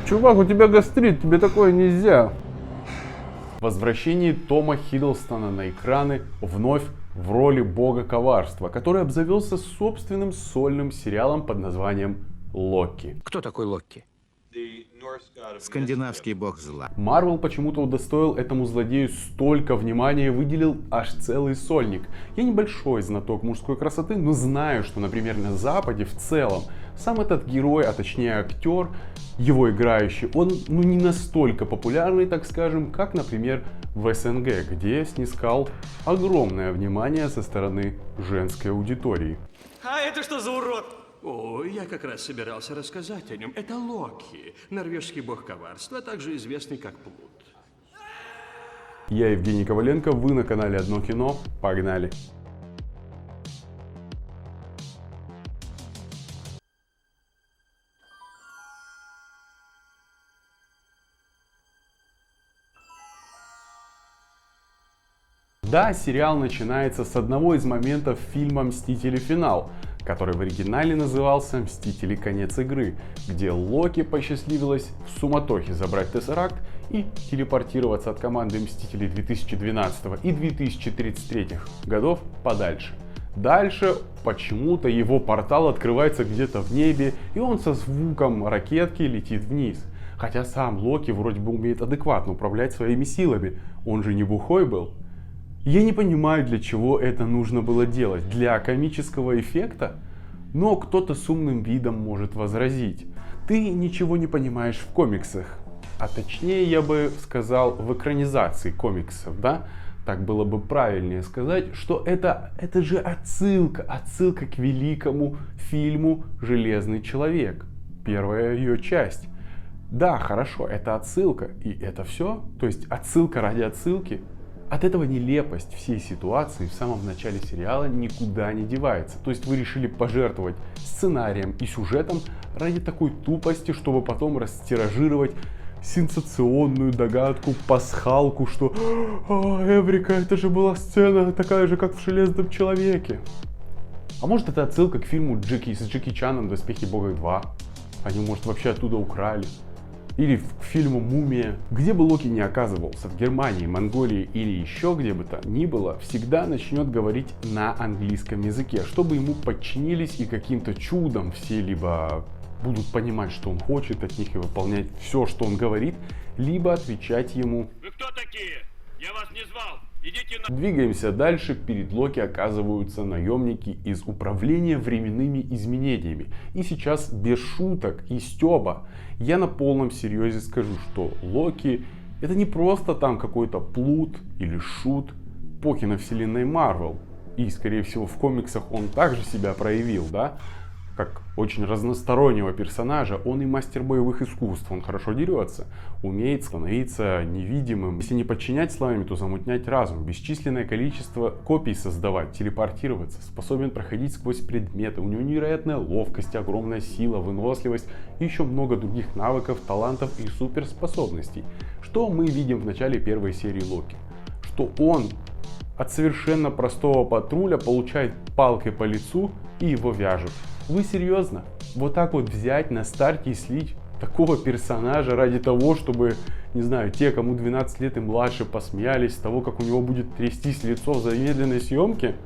Чувак, у тебя гастрит, тебе такое нельзя. Возвращение Тома Хиддлстона на экраны вновь в роли бога коварства, который обзавелся собственным сольным сериалом под названием «Локи». Кто такой Локи? Скандинавский бог зла. Марвел почему-то удостоил этому злодею столько внимания и выделил аж целый сольник. Я небольшой знаток мужской красоты, но знаю, что, например, на Западе в целом сам этот герой, а точнее актер, его играющий, он не настолько популярный, так скажем, как, например, в СНГ, где снискал огромное внимание со стороны женской аудитории. А это что за урод? О, я как раз собирался рассказать о нем. Это Локи, норвежский бог коварства, также известный как Плут. Я Евгений Коваленко, вы на канале Одно кино. Погнали! Да, сериал начинается с одного из моментов фильма «Мстители. Финал», который в оригинале назывался «Мстители. Конец игры», где Локи посчастливилось в суматохе забрать Тессеракт и телепортироваться от команды Мстителей 2012 и 2033 годов подальше. Дальше почему-то его портал открывается где-то в небе, и он со звуком ракетки летит вниз. Хотя сам Локи вроде бы умеет адекватно управлять своими силами, он же не бухой был. Я не понимаю, для чего это нужно было делать. Для комического эффекта? Но кто-то с умным видом может возразить. Ты ничего не понимаешь в комиксах. А точнее, я бы сказал, в экранизации комиксов, да? Так было бы правильнее сказать, что это же отсылка к великому фильму «Железный человек». Первая ее часть. Да, хорошо, это отсылка. И это все? То есть отсылка ради отсылки? От этого нелепость всей ситуации в самом начале сериала никуда не девается. То есть вы решили пожертвовать сценарием и сюжетом ради такой тупости, чтобы потом растиражировать сенсационную догадку, пасхалку, что Эврика, это же была сцена такая же, как в «Железном человеке». А может, это отсылка к фильму с Джеки Чаном «Доспехи Бога 2». Они, может, вообще оттуда украли. Или к фильму «Мумия». Где бы Локи ни оказывался, в Германии, Монголии или еще где бы то ни было, всегда начнет говорить на английском языке, чтобы ему подчинились и каким-то чудом все либо будут понимать, что он хочет от них и выполнять все, что он говорит, либо отвечать ему: Вы кто такие? Я вас не звал. Идите на... Двигаемся дальше. Перед Локи оказываются наемники из управления временными изменениями. И сейчас без шуток и стёба я на полном серьезе скажу, что Локи это не просто там какой-то плут или шут по киновселенной Марвел. И скорее всего в комиксах он также себя проявил, да? Как очень разностороннего персонажа, он и мастер боевых искусств, он хорошо дерется, умеет становиться невидимым. Если не подчинять словами, то замутнять разум, бесчисленное количество копий создавать, телепортироваться, способен проходить сквозь предметы, у него невероятная ловкость, огромная сила, выносливость и еще много других навыков, талантов и суперспособностей. Что мы видим в начале первой серии Локи? Что он от совершенно простого патруля получает палкой по лицу и его вяжут. Вы серьезно? Вот так вот взять на старте и слить такого персонажа ради того, чтобы, не знаю, те, кому 12 лет и младше, посмеялись с того, как у него будет трястись лицо в замедленной съемке?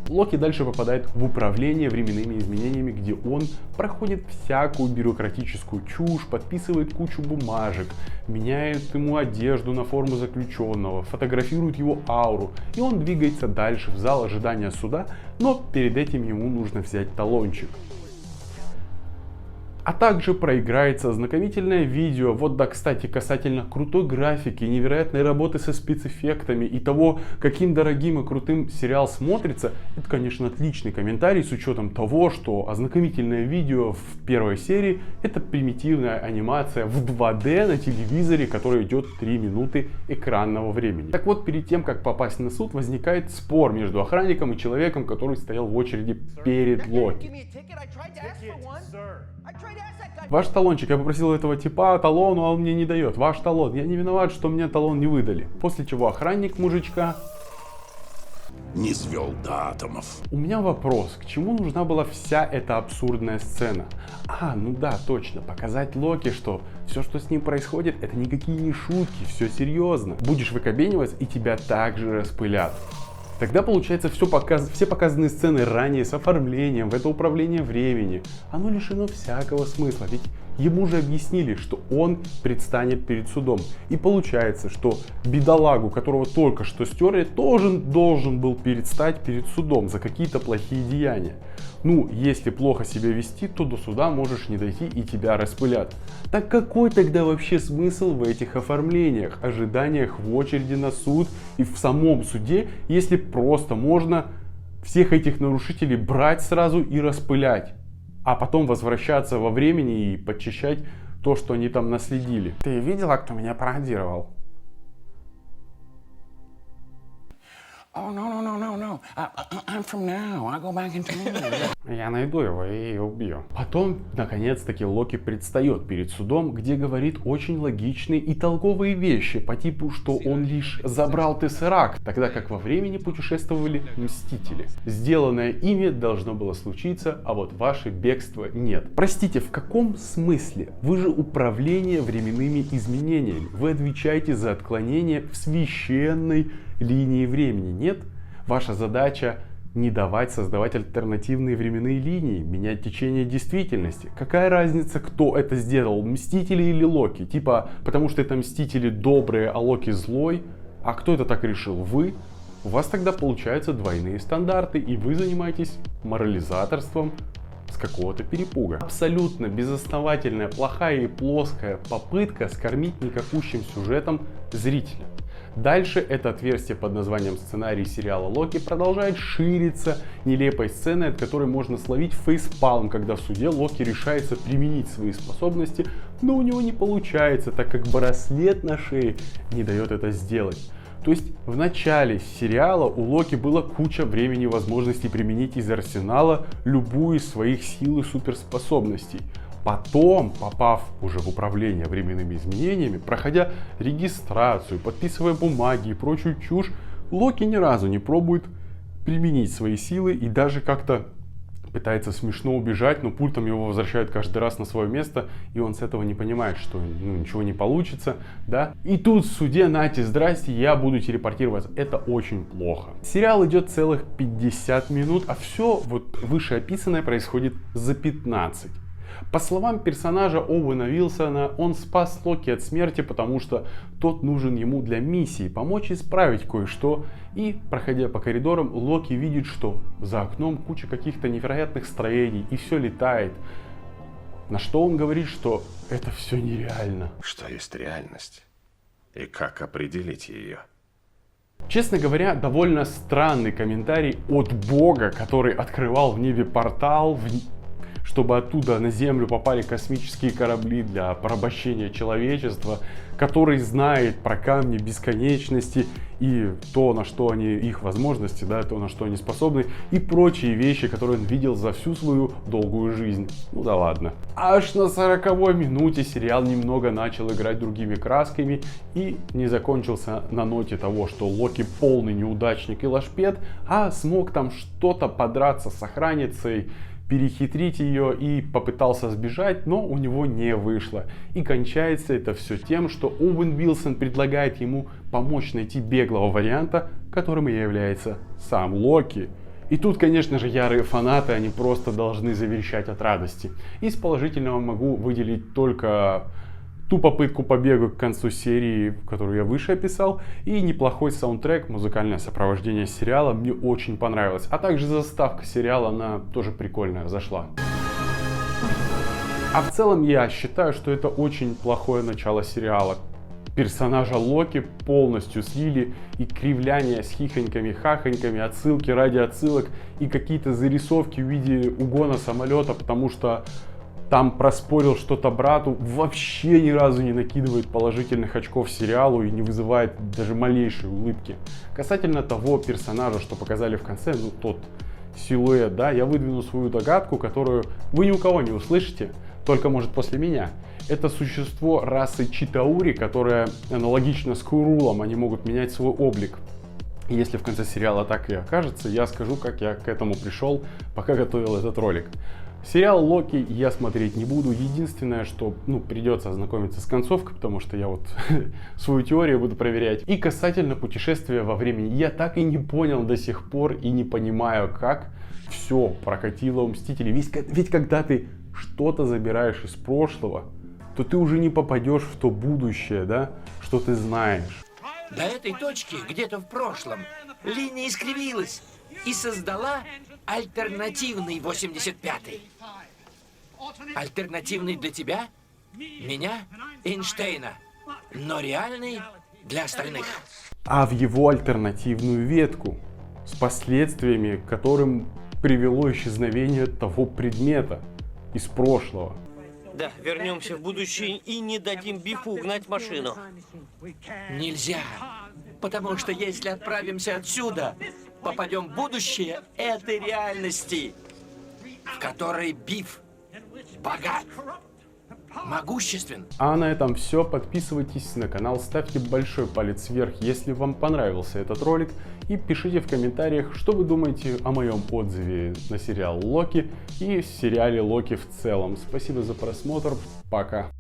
Локи дальше попадает в управление временными изменениями, где он проходит всякую бюрократическую чушь, подписывает кучу бумажек, меняет ему одежду на форму заключенного, фотографирует его ауру, и он двигается дальше в зал ожидания суда, но перед этим ему нужно взять талончик. А также проиграется ознакомительное видео, вот да, кстати, касательно крутой графики, невероятной работы со спецэффектами и того, каким дорогим и крутым сериал смотрится. Это, конечно, отличный комментарий с учетом того, что ознакомительное видео в первой серии это примитивная анимация в 2D на телевизоре, которая идет 3 минуты экранного времени. Так вот, перед тем, как попасть на суд, возникает спор между охранником и человеком, который стоял в очереди перед Локи. Ваш талончик, я попросил этого типа талон, а он мне не дает. Ваш талон, я не виноват, что мне талон не выдали. После чего охранник мужичка не свел до атомов. У меня вопрос, к чему нужна была вся эта абсурдная сцена? Ну да, точно, показать Локи, что все, что с ним происходит, это никакие не шутки, все серьезно. Будешь выкобенивать, и тебя также распылят. Тогда получается все показанные сцены ранее с оформлением, в это управление времени, оно лишено всякого смысла, ведь ему же объяснили, что он предстанет перед судом. И получается, что бедолагу, которого только что стерли, тоже должен был предстать перед судом за какие-то плохие деяния. Если плохо себя вести, то до суда можешь не дойти и тебя распылят. Так какой тогда вообще смысл в этих оформлениях, ожиданиях в очереди на суд и в самом суде, если просто можно всех этих нарушителей брать сразу и распылять, а потом возвращаться во времени и подчищать то, что они там наследили? Ты видела, кто меня пародировал? Oh, no. I'm from now. I go back in time. Я найду его и убью. Потом, наконец-таки, Локи предстает перед судом, где говорит очень логичные и толковые вещи, по типу, что он лишь забрал Тессеракт, тогда как во времени путешествовали Мстители. Сделанное ими должно было случиться, а вот ваше бегство нет. Простите, в каком смысле? Вы же управление временными изменениями. Вы отвечаете за отклонение в священной линии времени, нет? Ваша задача не давать создавать альтернативные временные линии, менять течение действительности. Какая разница, кто это сделал, Мстители или Локи? Типа, потому что это Мстители добрые, а Локи злой? А кто это так решил? Вы? У вас тогда получаются двойные стандарты, и вы занимаетесь морализаторством с какого-то перепуга. Абсолютно безосновательная, плохая и плоская попытка скормить никакущим сюжетом зрителя. Дальше это отверстие под названием сценарий сериала Локи продолжает шириться нелепой сценой, от которой можно словить фейспалм, когда в суде Локи решается применить свои способности, но у него не получается, так как браслет на шее не дает это сделать. То есть в начале сериала у Локи было куча времени и возможностей применить из арсенала любую из своих сил и суперспособностей. Потом, попав уже в управление временными изменениями, проходя регистрацию, подписывая бумаги и прочую чушь, Локи ни разу не пробует применить свои силы и даже как-то пытается смешно убежать, но пультом его возвращают каждый раз на свое место, и он с этого не понимает, что ничего не получится, да. И тут в суде, нате, здрасте, я буду телепортироваться. Это очень плохо. Сериал идет целых 50 минут, а все вот вышеописанное происходит за 15. По словам персонажа Оуэна Вилсона, он спас Локи от смерти, потому что тот нужен ему для миссии, помочь исправить кое-что. И, проходя по коридорам, Локи видит, что за окном куча каких-то невероятных строений и все летает. На что он говорит, что это все нереально. Что есть реальность? И как определить ее? Честно говоря, довольно странный комментарий от Бога, который открывал в небе портал, чтобы оттуда на Землю попали космические корабли для порабощения человечества, который знает про камни бесконечности и то, на что они, их возможности, да, то, на что они способны, и прочие вещи, которые он видел за всю свою долгую жизнь. Ну да ладно. Аж на 40-й минуте сериал немного начал играть другими красками и не закончился на ноте того, что Локи полный неудачник и лошпед, а смог там что-то подраться с охранницей, перехитрить ее и попытался сбежать, но у него не вышло. И кончается это все тем, что Оуэн Вилсон предлагает ему помочь найти беглого варианта, которым и является сам Локи. И тут, конечно же, ярые фанаты, они просто должны заверещать от радости. Из положительного могу выделить только ту попытку побега к концу серии, которую я выше описал, и неплохой саундтрек, музыкальное сопровождение сериала мне очень понравилось. А также заставка сериала, она тоже прикольная, зашла. А в целом я считаю, что это очень плохое начало сериала. Персонажа Локи полностью слили, и кривляния с хихоньками-хахоньками, отсылки ради отсылок, и какие-то зарисовки в виде угона самолета, потому что там проспорил что-то брату, вообще ни разу не накидывает положительных очков сериалу и не вызывает даже малейшей улыбки. Касательно того персонажа, что показали в конце, ну тот силуэт, да, я выдвину свою догадку, которую вы ни у кого не услышите, только может после меня. Это существо расы Читаури, которое аналогично с Скрулом, они могут менять свой облик. И если в конце сериала так и окажется, я скажу, как я к этому пришел, пока готовил этот ролик. Сериал Локи я смотреть не буду. Единственное, что придется ознакомиться с концовкой, потому что я вот свою теорию буду проверять. И касательно путешествия во времени, я так и не понял до сих пор и не понимаю, как все прокатило у Мстителей. Ведь когда ты что-то забираешь из прошлого, то ты уже не попадешь в то будущее, да, что ты знаешь. До этой точки, где-то в прошлом, линия искривилась и создала альтернативный 85-й. Альтернативный для тебя, меня, Эйнштейна, но реальный для остальных. А в его альтернативную ветку с последствиями, к которым привело исчезновение того предмета из прошлого. Да, вернемся в будущее и не дадим Бифу угнать машину. Нельзя, потому что если отправимся отсюда, попадем в будущее этой реальности, в которой Биф богат, могуществен. А на этом все. Подписывайтесь на канал, ставьте большой палец вверх, если вам понравился этот ролик. И пишите в комментариях, что вы думаете о моем отзыве на сериал Локи и сериале Локи в целом. Спасибо за просмотр. Пока.